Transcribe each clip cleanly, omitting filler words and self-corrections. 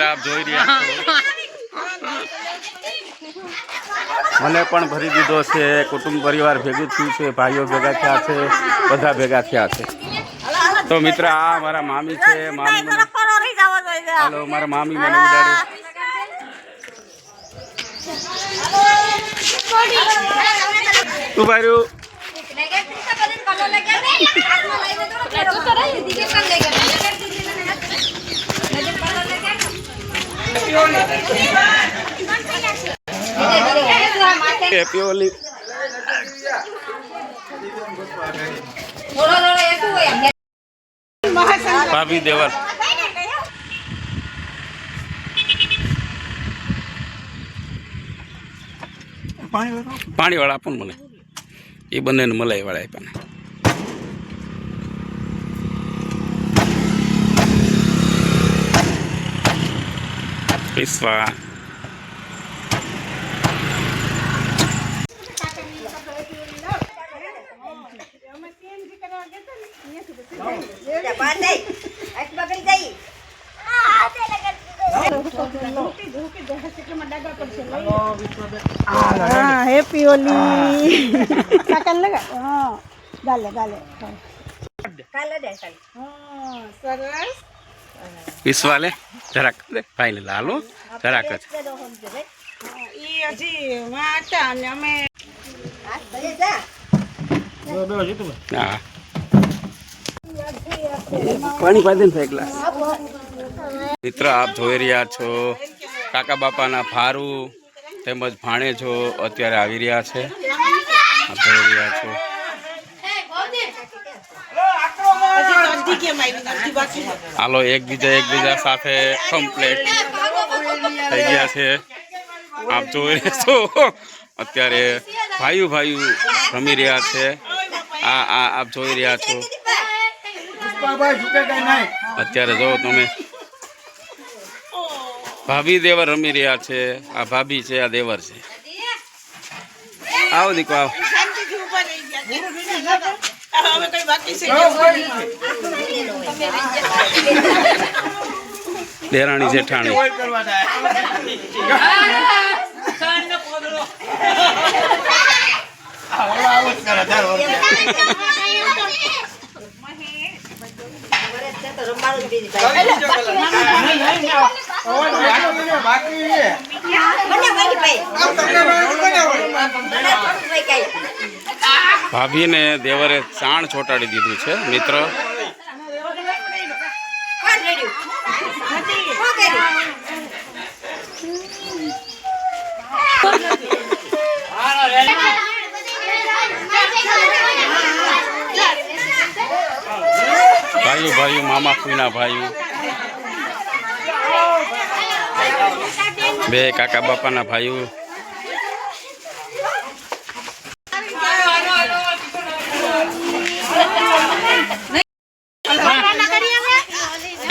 आप જોઈ રહ્યા છો મને પણ ભરી દીધો છે કુટુંબ પરિવાર ભેગું થયું છે ભાઈઓ ભેગા થયા છે બધા ભેગા થયા છે તો મિત્ર આ મારા મામી છે મામી મને હાલો મારા મામી મને ઉડાડે તું ભાઈરું हैप्पी होली भाभी देवर पानी वाला अपन મને એ બંનેને મલાઈ વાળા આપ્યા વિશ્વા हैप्पी होली काकन लगा हां गाले गाले काले दे काले हां सरस विश्वाले જરાક દે ભાઈને લાલો જરાક જ ઈ હજી વાટા ને અમે હાથ ભલે જા બે જીતુ હા પાણી પાઈ દે એક ગ્લાસ મિત્ર આપ જોઈ રહ્યા છો કાકા બાપાના ફારું તેમજ ભાણેજો અત્યારે આવી રહ્યા છે આપ જોઈ રહ્યા છો હાલો એકબીજા સાથે કમ્પ્લીટ થઈ ગયા છે આપ જોઈ રહ્યા છો અત્યારે ભાઈઓ રમી રહ્યા છે આ આપ જોઈ રહ્યા છો અત્યારે જો તમે ભાભી દેવર રમી રહ્યા છે આ ભાભી છે આ દેવર છે આવો દીકો આવો દેરાણી જેઠાણી ભાભી ને દેવરે ચાણ છોટાડી દીધું છે મિત્ર ભાઈઓ મામા ફૂઈના ભાઈઓ બે કાકા બાપાના ભાઈઓ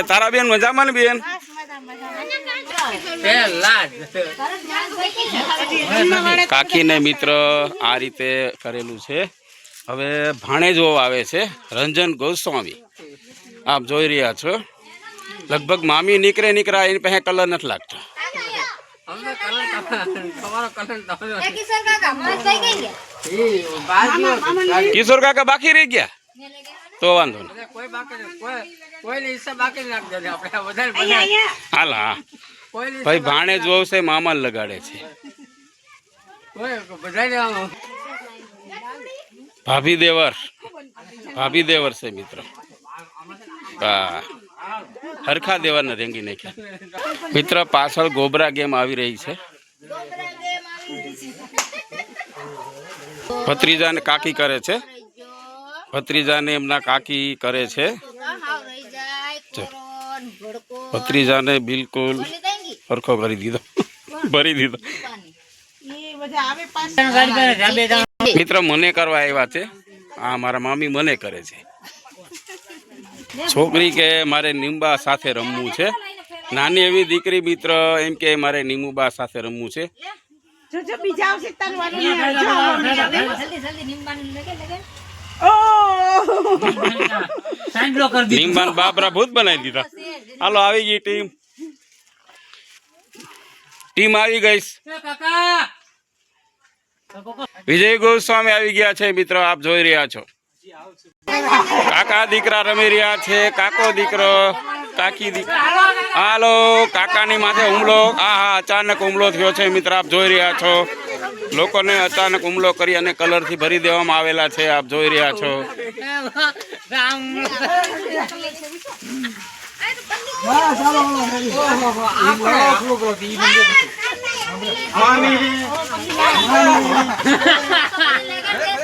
તારા બેન મજામાં ને બેન કાકી ને મિત્ર આ રીતે કરેલું છે હવે ભાણેજો આવે છે રંજન ગોસ્વામી આપ જોઈ રહ્યા છો લગભગ મામી નીકળે એની પાસે કલર નથી લાગતો કિશોર કાકા બાકી રહી ગયા તો વાંધો નહીં હાલ હા ભાઈ ભાણે જોવશે મામા લગાડે છે ભાભી દેવર છે મિત્ર હા હરખા દેવર ને રેંગી નાખ્યા મિત્ર પાછળ ગોબરા ગેમ આવી રહી છે ભત્રીજાને કાકી કરે છે ભત્રીજાને એમના કાકી કરે છે ભત્રીજાને બિલકુલ હરખો કરી દીધો ભરી દીધો મિત્ર મને કરવા આવ્યા છે આ મારા મામી મને કરે છે છોકરી કે મારે નીંબા સાથે રમવું છે નાની એવી દીકરી મિત્ર એમ કે મારે નીમુબા સાથે રમવું છે નીમબાન બાબરા ભૂત બનાવી દીધા હાલો આવી ગઈ ટીમ ટીમ આવી ગઈ. વિજય ગોસ્વામી આવી ગયા છે મિત્રો, આપ જોઈ રહ્યા છો. કાકા દીકરા રમી રહ્યા છે, કાકો દીકરો, કાકી દીકરો. હાલો, કાકાની માથે હુમલો. હા, અચાનક હુમલો થયો છે મિત્ર, આપ જોઈ રહ્યા છો. લોકોને અચાનક હુમલો કરી અને કલરથી ભરી દેવામાં આવેલા છે, આપ જોઈ રહ્યા છો.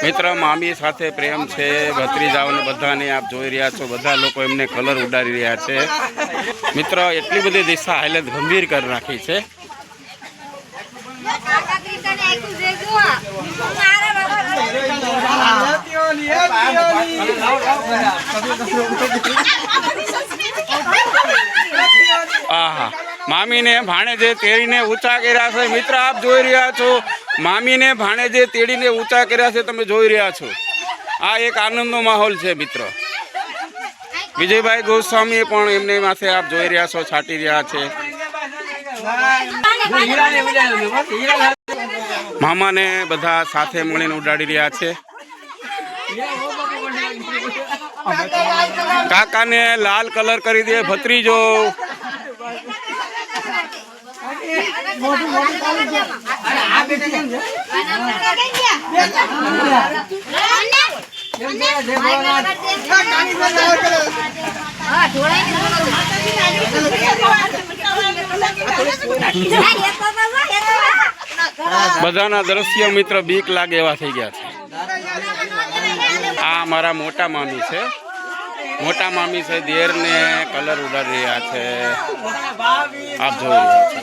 મિત્ર મામી સાથે પ્રેમ છે, ભત્રીજાઓને બધાને આપ જોઈ રહ્યા છો. બધા લોકો એમને કલર ઉડાડી રહ્યા છે મિત્ર. એટલી બધી દિશા હાલત ગંભીર કરી નાખી છે. આહા, મામીને ભાણેજે તેડીને ઊંચા કર્યા છે મિત્ર, આપ જોઈ રહ્યા છો. મામીને ભાણેજે તેડીને ઊંચા કર્યા છે, તમે જોઈ રહ્યા છો. આ એક આનંદનો માહોલ છે મિત્ર. વિજયભાઈ ગોસ્વામી પણ એમને માથે આપ જોઈ રહ્યા છો છાંટી રહ્યા છે. મામાને બધા સાથે મળીને ઉડાડી રહ્યા છે. કાકાને લાલ કલર કરી દે ભત્રીજો. બધાના દ્રશ્ય મિત્ર બીક લાગે એવા થઈ ગયા છે. આ મારા મોટા મામી છે. મોટા મામી છે, દેરને કલર ઉડાડી રહ્યા છે, આપ જોઈ રહ્યા છો.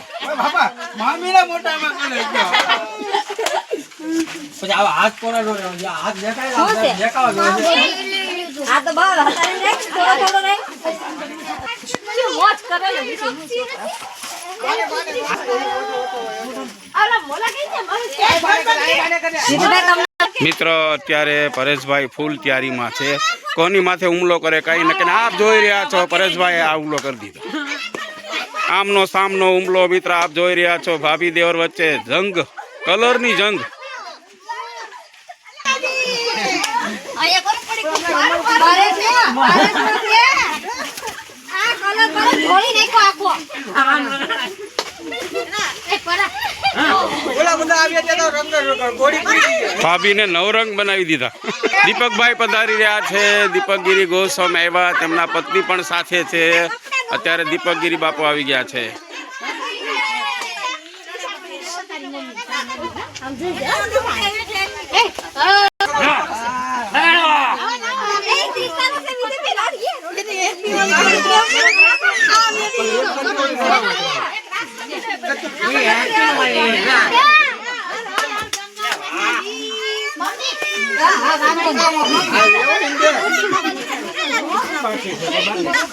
મિત્રો અત્યારે પરેશભાઈ ફૂલ તૈયારીમાં છે. કોની માથે હુમલો કરે કઈ નક્કી. આપ જોઈ રહ્યા છો પરેશભાઈ આ હુમલો કરી દીધો. આમનો સામનો હુમલો મિત્ર આપ જોઈ રહ્યા છો. ભાભી દેવર વચ્ચે જંગ, કલરની જંગ. ભાભીને નવરંગ બનાવી દીધા. દીપકભાઈ પધારી રહ્યા છે. દીપકગીરી ગોસ્વામી આવ્યા, તેમના પત્ની પણ સાથે છે. અત્યારે દીપકગીરી બાપુ આવી ગયા છે.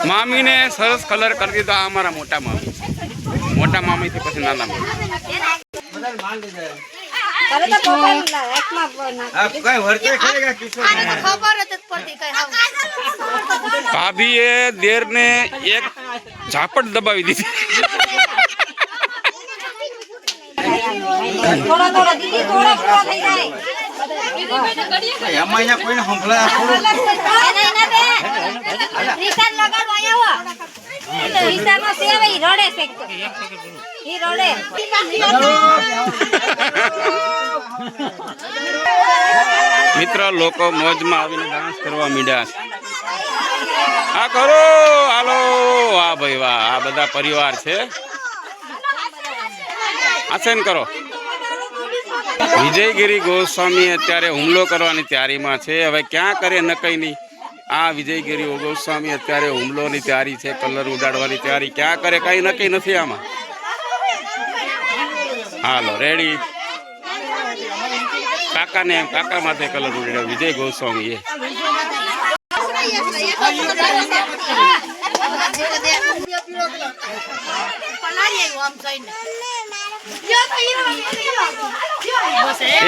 મામીને સરસ કલર કરી દીધો. આ અમારા મોટા મામી, મોટા મામી થી પછી નાના મામી. ભાભીએ દેરને એક ઝાપટ દબાવી દીધી. મિત્ર લોકો મોજમાં આવીને ડાન્સ કરવા માંડ્યા છે. આ કરો, હાલો, વાહ ભાઈ વાહ. આ બધા પરિવાર છે. આસન કરો. વિજયગીરી ગોસ્વામી અત્યારે હુમલો કરવાની તૈયારીમાં છે. હવે ક્યાં કરે નક્કી નહીં. આ વિજયગીરી ગોસ્વામી અત્યારે હુમલોની તૈયારી છે, કલર ઉડાડવાની તૈયારી. ક્યાં કરે કઈ નક્કી નથી આમાં. હાલો રેડી. કાકા માથે કલર ઉડાડ્યો વિજય ગોસ્વામી.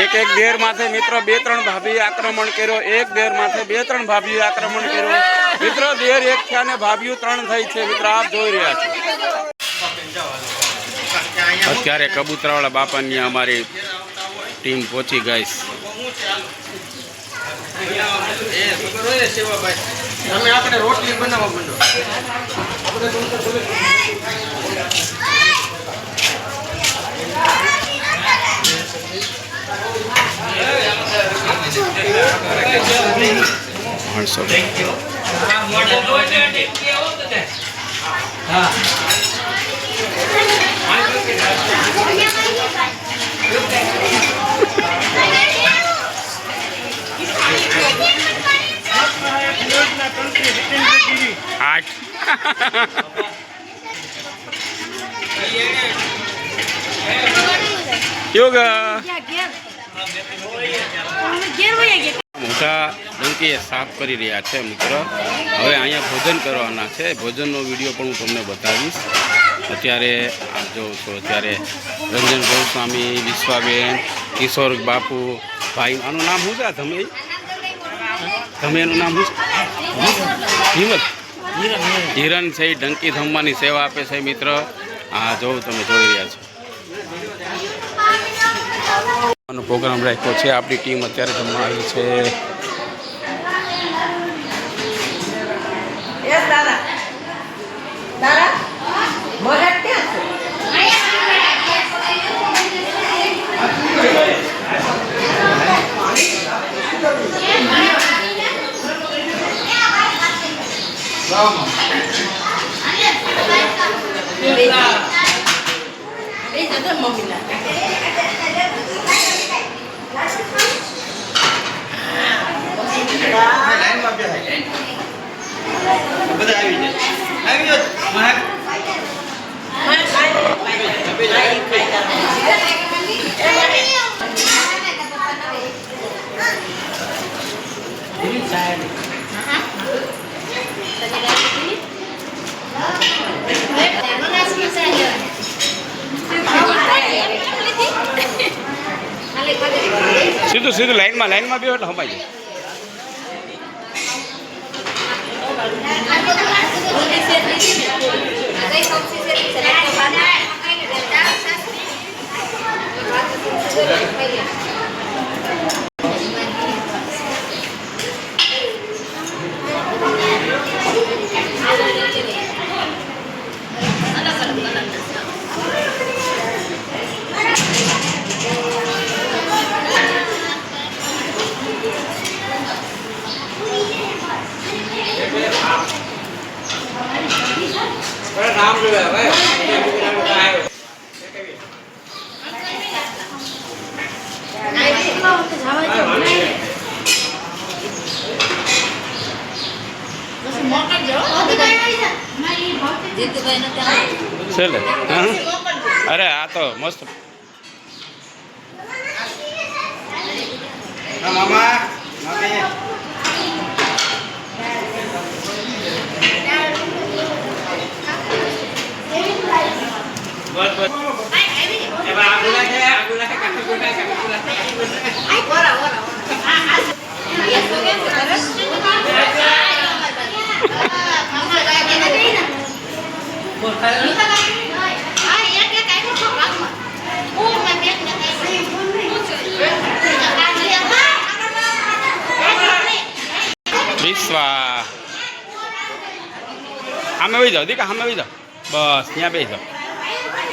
એક એક દેર માથે મિત્રો 2-3 ભાભી આક્રમણ કર્યો. એક દેર માથે 2-3 ભાભી આક્રમણ કર્યો. મિત્રો દેર એક થયા ને ભાભીઓ 3 થઈ છે. મિત્રો આપ જોઈ રહ્યા છો. અત્યારે કબૂતરાવાળા બાપાની અમારી ટીમ પહોંચી ગઈ છે. તમે આપણે રોટલી બનાવવા માંડો. યોગા મોટા ડંકીએ સાફ કરી રહ્યા છે મિત્ર. હવે અહીંયા ભોજન કરવાના છે. ભોજનનો વિડીયો પણ હું તમને બતાવીશ. અત્યારે આ જોઉં છો અત્યારે રંજન ગોસ્વામી, વિશ્વાબેન, કિશોર બાપુ ભાઈ, આનું નામ શું છે? તમે એનું નામ શું છે? હિંમત હિરણ છે. એ ડંકી થમવાની સેવા આપે છે મિત્ર. હા જોઉં તમે જોઈ રહ્યા છો. પ્રોગ્રામ રાખ્યો છે. આપણી ટીમ અત્યારે જમવા આવી છે. બધા આવી જાય. સીધું સીધું લાઈનમાં બેહો એટલે હમાઈ જાય. નામ જોવે હવે છેલ્લે હા? અરે આ તો મસ્ત. મામા મામી બસ બસ એવા આગુલા છે વિશ્વા આમે બેસી જાઓ દીકા, સામે બેસી જાઓ. બસ ત્યાં બેસી જાઓ.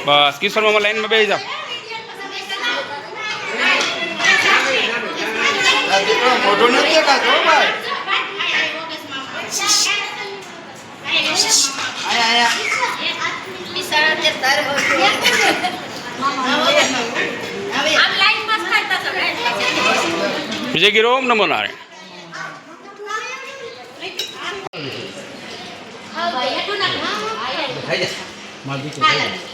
બસ કિશોર મામા લાઈનમાં બેસી જાઓ. મોઢું નથી દેખાતો ભાઈ. વિજય ગીરો ઓમ નમો નારાયણ. થઈ જશે.